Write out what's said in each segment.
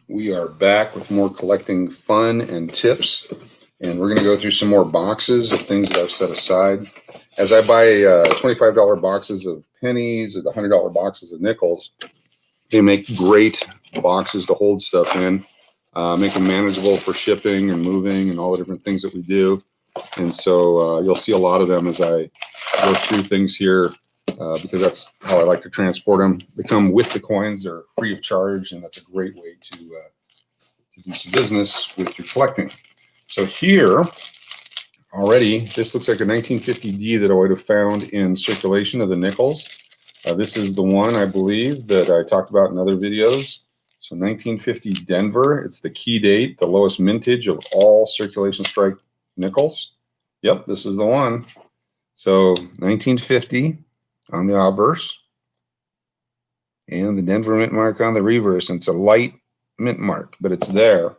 We are back with more collecting fun and tips, and we're going to go through some more boxes of things that I've set aside. As I buy $25 boxes of pennies or the $100 boxes of nickels, they make great boxes to hold stuff in, make them manageable for shipping and moving and all the different things that we do. And so you'll see a lot of them as I go through things here. Because that's how I like to transport them. They come with the coins, they're free of charge, and that's a great way to do some business with your collecting. So here, already, this looks like a 1950D that I would have found in circulation of the nickels. This is the one, I believe, that I talked about in other videos. So 1950 Denver, it's the key date, the lowest mintage of all circulation strike nickels. Yep, this is the one. So 1950. On the obverse, and the Denver mint mark on the reverse. And it's a light mint mark, but it's there.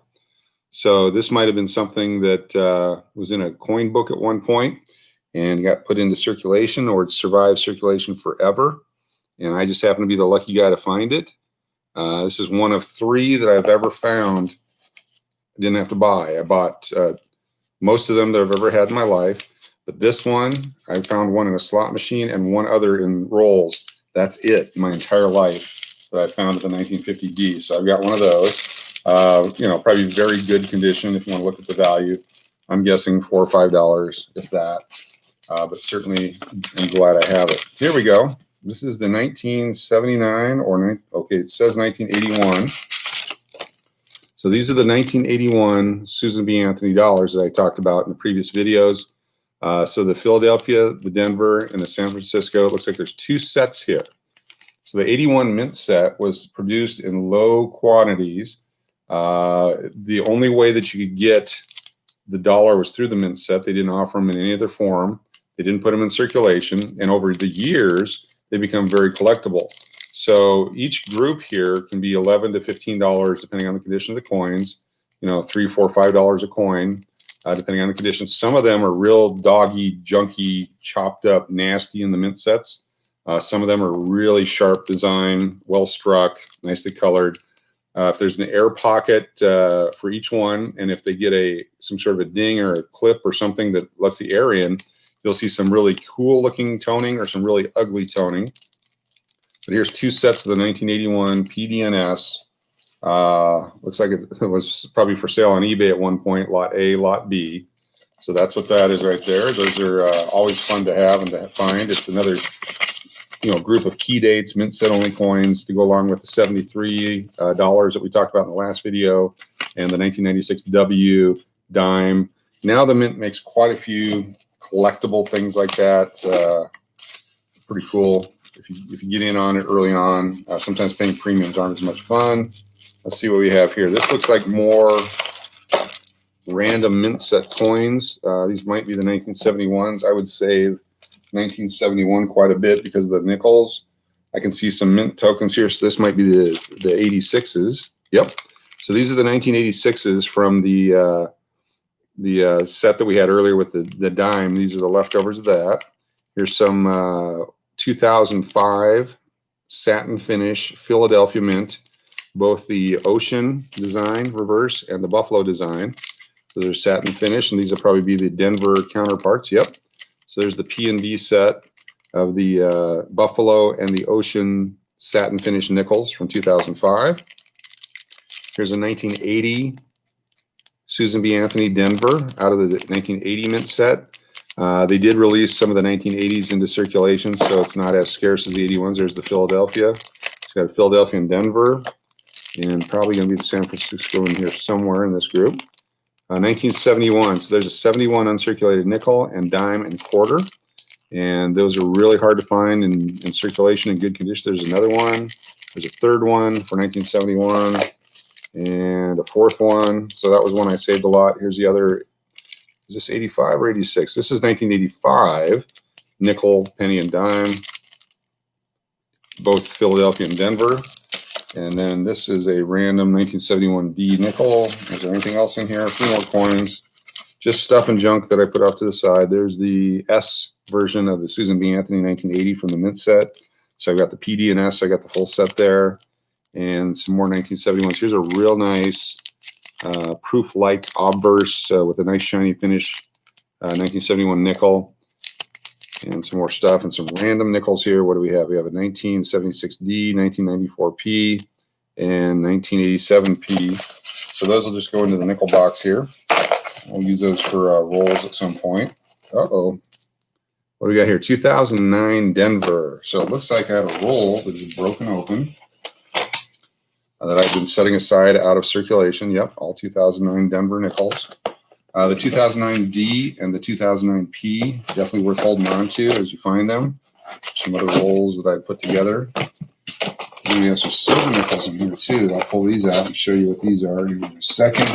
So this might have been something that was in a coin book at one point and got put into circulation, or it survived circulation forever. And I just happen to be the lucky guy to find it. This is one of 3 that I've ever found I didn't have to buy. I bought most of them that I've ever had in my life. But this one, I found one in a slot machine and one other in rolls. That's it, my entire life that I found at the 1950D. So I've got one of those. Probably very good condition if you want to look at the value. I'm guessing $4 or $5, if that. But certainly, I'm glad I have it. Here we go. This is the 1979 it says 1981. So these are the 1981 Susan B. Anthony dollars that I talked about in the previous videos. So the Philadelphia, the Denver, and the San Francisco, it looks like there's 2 sets here. So the 81 mint set was produced in low quantities. The only way that you could get the dollar was through the mint set. They didn't offer them in any other form. They didn't put them in circulation. And over the years, they become very collectible. So each group here can be $11 to $15, depending on the condition of the coins. $3, $4, $5 a coin. Depending on the conditions. Some of them are real doggy, junky, chopped up, nasty in the mint sets. Some of them are really sharp design, well struck, nicely colored. If there's an air pocket for each one, and if they get some sort of a ding or a clip or something that lets the air in, you'll see some really cool looking toning or some really ugly toning. But here's 2 sets of the 1981 PDNS. Looks like it was probably for sale on eBay at one point, lot A, lot B. So that's what that is right there. Those are always fun to have and to find. It's another group of key dates, mint set only coins to go along with the $73 that we talked about in the last video, and the 1996 W dime. Now the mint makes quite a few collectible things like that. Pretty cool if you get in on it early on. Sometimes paying premiums aren't as much fun. Let's see what we have here. This looks like more random mint set coins. These might be the 1971s. I would save 1971 quite a bit because of the nickels. I can see some mint tokens here. So this might be the 86s. Yep. So these are the 1986s from the set that we had earlier with the dime. These are the leftovers of that. Here's some 2005 satin finish Philadelphia mint. Both the ocean design reverse and the buffalo design. Those are satin finish, and these will probably be the Denver counterparts. Yep. So there's the P&D set of the buffalo and the ocean satin finish nickels from 2005. Here's a 1980 Susan B. Anthony Denver out of the 1980 mint set. They did release some of the 1980s into circulation, so it's not as scarce as the 81s. There's the Philadelphia. It's got a Philadelphia and Denver. And probably going to be the San Francisco in here somewhere in this group. 1971. So there's a 71 uncirculated nickel and dime and quarter. And those are really hard to find in circulation in good condition. There's another one. There's a third one for 1971 and a 4th one. So that was one I saved a lot. Here's the other. Is this 85 or 86? This is 1985. Nickel, penny, and dime. Both Philadelphia and Denver. And then this is a random 1971D nickel. Is there anything else in here? A few more coins. Just stuff and junk that I put off to the side. There's the S version of the Susan B. Anthony 1980 from the mint set. So I've got the PD and S. I got the full set there. and some more 1971s. Here's a real nice proof-like obverse with a nice shiny finish, 1971 nickel, and some more stuff and some random nickels here. What do we have? We have a 1976D, 1994P, and 1987P. So those will just go into the nickel box here. We'll use those for rolls at some point. Uh-oh. What do we got here? 2009 Denver. So it looks like I had a roll that is broken open that I've been setting aside out of circulation. Yep, all 2009 Denver nickels. The 2009D and the 2009P, definitely worth holding on to as you find them. Some other rolls that I put together. And we have some silver nickels in here too. I'll pull these out and show you what these are in a second.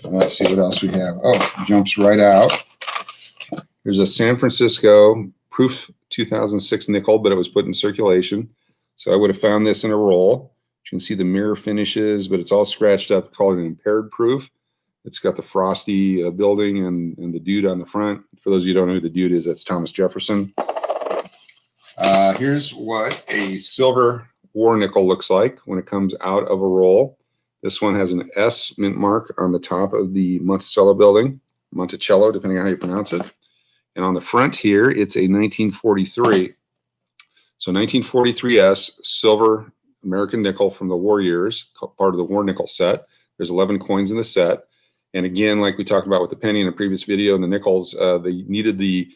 Let's see what else we have. Oh, it jumps right out. There's a San Francisco Proof 2006 nickel, but it was put in circulation. So I would have found this in a roll. You can see the mirror finishes, but it's all scratched up, called an impaired proof. It's got the frosty building and the dude on the front. For those of you who don't know who the dude is, that's Thomas Jefferson. Here's what a silver war nickel looks like when it comes out of a roll. This one has an S mint mark on the top of the Monticello building, Monticello, depending on how you pronounce it. And on the front here, it's a 1943. So 1943S silver American nickel from the war years, part of the war nickel set. There's 11 coins in the set. And again, like we talked about with the penny in a previous video and the nickels, they needed the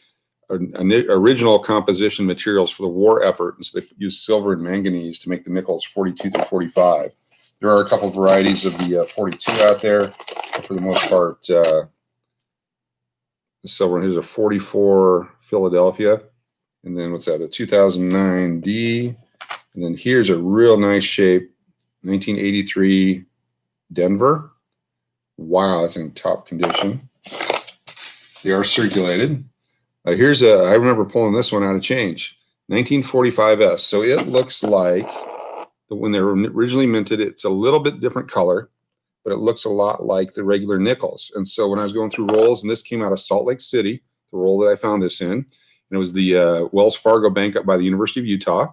original composition materials for the war effort. And so they used silver and manganese to make the nickels 42 through 45. There are a couple of varieties of the 42 out there. But for the most part, the silver. And here's a 44 Philadelphia. And then what's that? A 2009D. And then here's a real nice shape, 1983 Denver. Wow, that's in top condition. They are circulated. I remember pulling this one out of change, 1945S. So it looks like when they were originally minted, it's a little bit different color, but it looks a lot like the regular nickels. And so when I was going through rolls, and this came out of Salt Lake City, the roll that I found this in, and it was the Wells Fargo Bank up by the University of Utah.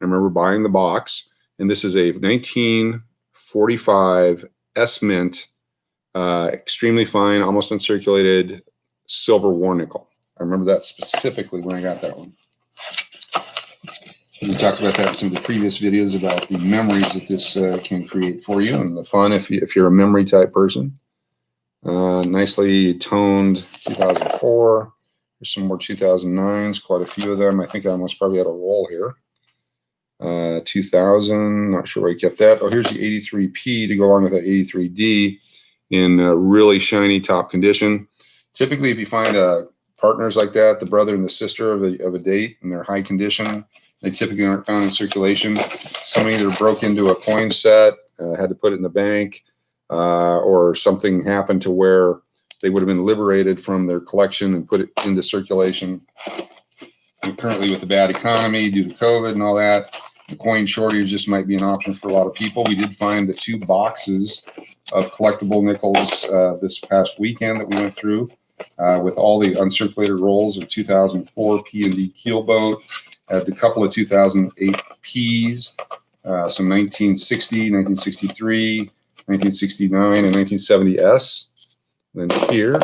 I remember buying the box, and this is a 1945 S Mint, extremely fine, almost uncirculated silver war nickel. I remember that specifically when I got that one. We talked about that in some of the previous videos about the memories that this can create for you and the fun if you're a memory type person. Nicely toned 2004. There's some more 2009s, quite a few of them. I think I almost probably had a roll here. 2000, not sure where I kept that. Oh, here's the 83P to go along with that 83D in really shiny top condition. Typically, if you find partners like that, the brother and the sister of a date, and they're high condition, they typically aren't found in circulation. Somebody either broke into a coin set, had to put it in the bank, or something happened to where they would have been liberated from their collection and put it into circulation. And currently, with the bad economy due to COVID and all that, the coin shortage just might be an option for a lot of people. We did find the 2 boxes of collectible nickels this past weekend that we went through with all the uncirculated rolls of 2004 P&D Keelboat, a couple of 2008 Ps, some 1960, 1963, 1969, and 1970S. And then here,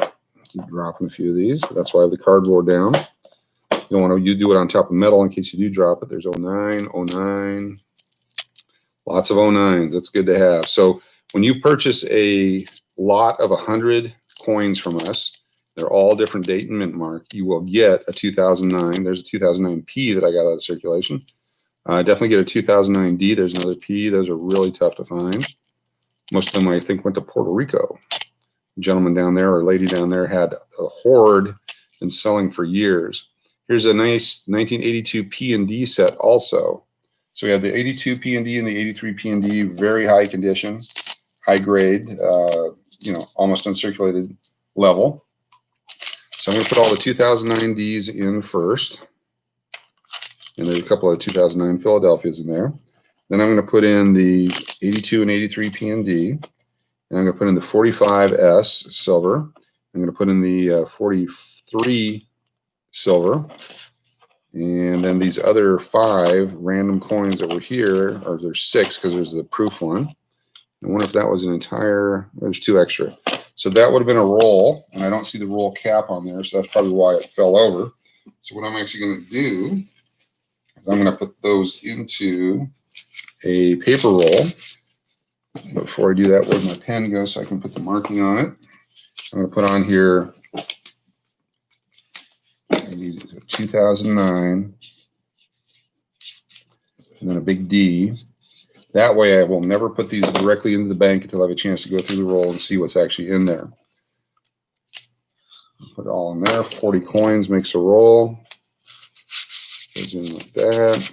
keep dropping a few of these. That's why I have the cardboard down. You don't want to do it on top of metal in case you do drop it. There's 09, 09, lots of 09s. That's good to have. So when you purchase a lot of 100 coins from us, they're all different date and mint mark, you will get a 2009. There's a 2009P that I got out of circulation. Definitely get a 2009D. There's another P. Those are really tough to find. Most of them, I think, went to Puerto Rico. A gentleman down there or lady down there had a hoard been selling for years. Here's a nice 1982 P&D set also. So we have the 82 P&D and the 83 P&D, very high condition, high grade, almost uncirculated level. So I'm going to put all the 2009Ds in first. And there's a couple of 2009 Philadelphias in there. Then I'm going to put in the 82 and 83 P&D. And I'm going to put in the 45S silver. I'm going to put in the 43 silver. And then these other 5 random coins that were here, or there's 6 because there's the proof one. I wonder if that was an entire, there's 2 extra. So that would have been a roll, and I don't see the roll cap on there, so that's probably why it fell over. So what I'm actually going to do is I'm going to put those into a paper roll. But before I do that, where'd my pen go so I can put the marking on it? I'm going to put on here, I need 2009, and then a big D. That way I will never put these directly into the bank until I have a chance to go through the roll and see what's actually in there. Put it all in there. 40 coins makes a roll. Goes in like that.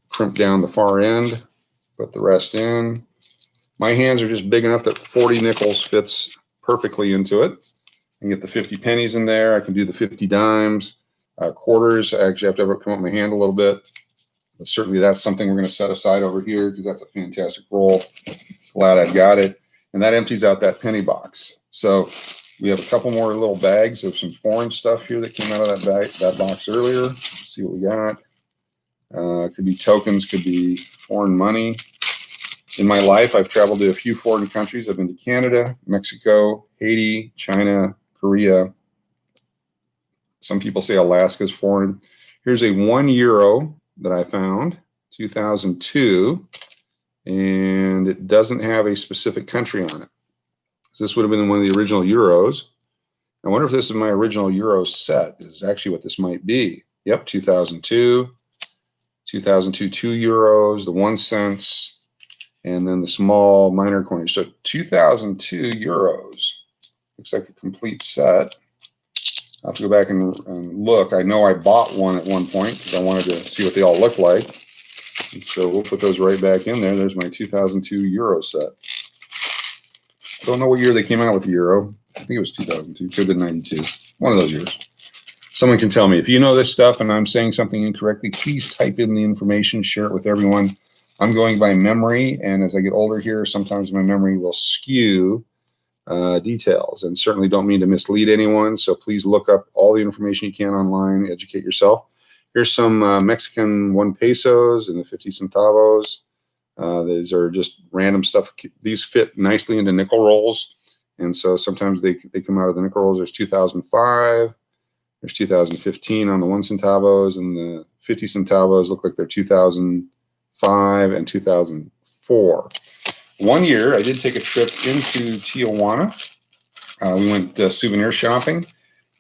Crimp down the far end. Put the rest in. My hands are just big enough that 40 nickels fits perfectly into it. I can get the 50 pennies in there. I can do the 50 dimes, quarters. I actually have to come up my hand a little bit. But certainly that's something we're going to set aside over here because that's a fantastic roll. Glad I got it. And that empties out that penny box. So we have a couple more little bags of some foreign stuff here that came out of that box earlier. Let's see what we got. Could be tokens, could be foreign money. In my life, I've traveled to a few foreign countries. I've been to Canada, Mexico, Haiti, China, Korea. Some people say Alaska is foreign. Here's a €1 that I found, 2002, and it doesn't have a specific country on it. So this would have been one of the original euros. I wonder if this is my original euro set. This is actually what this might be. Yep, 2002, 2002, €2, the 1 cents, and then the small minor coinage. So 2002 euros. Looks like a complete set. I'll have to go back and look. I know I bought one at one point because I wanted to see what they all look like. And so we'll put those right back in there. There's my 2002 euro set. I don't know what year they came out with the euro. I think it was 2002. Could have been 92. One of those years. Someone can tell me. If you know this stuff and I'm saying something incorrectly, please type in the information, share it with everyone. I'm going by memory, and as I get older here, sometimes my memory will skew details, and certainly don't mean to mislead anyone. So please look up all the information you can online, educate yourself. Here's some Mexican 1 pesos and the 50 centavos. These are just random stuff. These fit nicely into nickel rolls, and so sometimes they come out of the nickel rolls. There's 2005. There's 2015 on the 1 centavos, and the 50 centavos look like they're 2005 and 2004. One year, I did take a trip into Tijuana. We went souvenir shopping,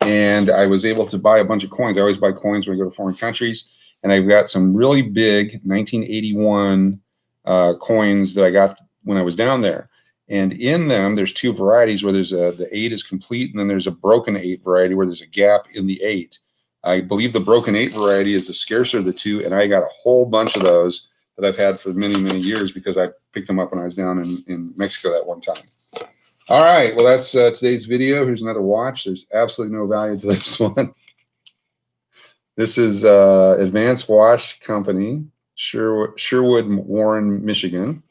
and I was able to buy a bunch of coins. I always buy coins when I go to foreign countries, and I've got some really big 1981 coins that I got when I was down there. And in them, there's 2 varieties where there's the 8 is complete, and then there's a broken 8 variety where there's a gap in the 8. I believe the broken 8 variety is the scarcer of the 2, and I got a whole bunch of those that I've had for many, many years because I picked them up when I was down in Mexico that one time. All right, well, that's today's video. Here's another watch. There's absolutely no value to this one. This is Advanced Watch Company, Sherwood, Warren, Michigan.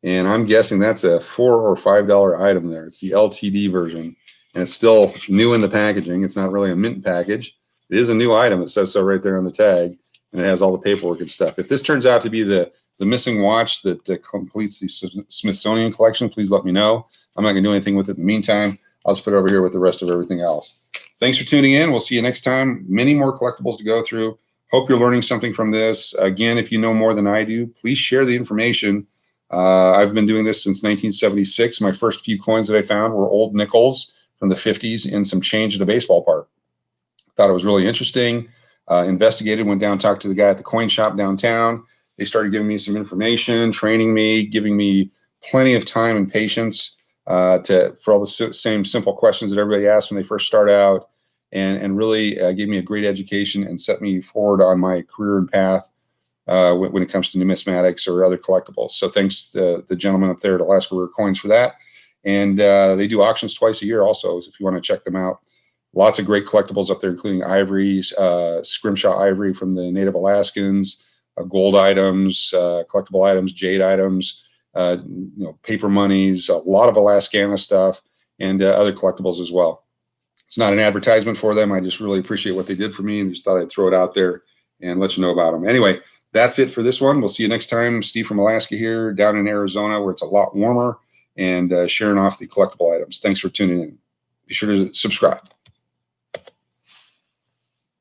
And I'm guessing that's a $4 or $5 item there. It's the LTD version, and it's still new in the packaging. It's not really a mint package. It is a new item. It says so right there on the tag, and it has all the paperwork and stuff. If this turns out to be the missing watch that completes the Smithsonian collection, please let me know. I'm not going to do anything with it in the meantime. I'll just put it over here with the rest of everything else. Thanks for tuning in. We'll see you next time. Many more collectibles to go through. Hope you're learning something from this. Again, if you know more than I do, please share the information. I've been doing this since 1976. My first few coins that I found were old nickels from the 50s and some change at a baseball park. Thought it was really interesting. Investigated, went down, talked to the guy at the coin shop downtown. They started giving me some information, training me, giving me plenty of time and patience for all the same simple questions that everybody asks when they first start out, and really gave me a great education and set me forward on my career and path when it comes to numismatics or other collectibles. So thanks to the gentleman up there at Alaska Rare Coins for that. And they do auctions twice a year also, if you want to check them out. Lots of great collectibles up there, including ivory, scrimshaw ivory from the native Alaskans, gold items, collectible items, jade items, paper monies, a lot of Alaskana stuff, and other collectibles as well. It's not an advertisement for them. I just really appreciate what they did for me and just thought I'd throw it out there and let you know about them. Anyway, that's it for this one. We'll see you next time. Steve from Alaska here, down in Arizona, where it's a lot warmer, and sharing off the collectible items. Thanks for tuning in. Be sure to subscribe.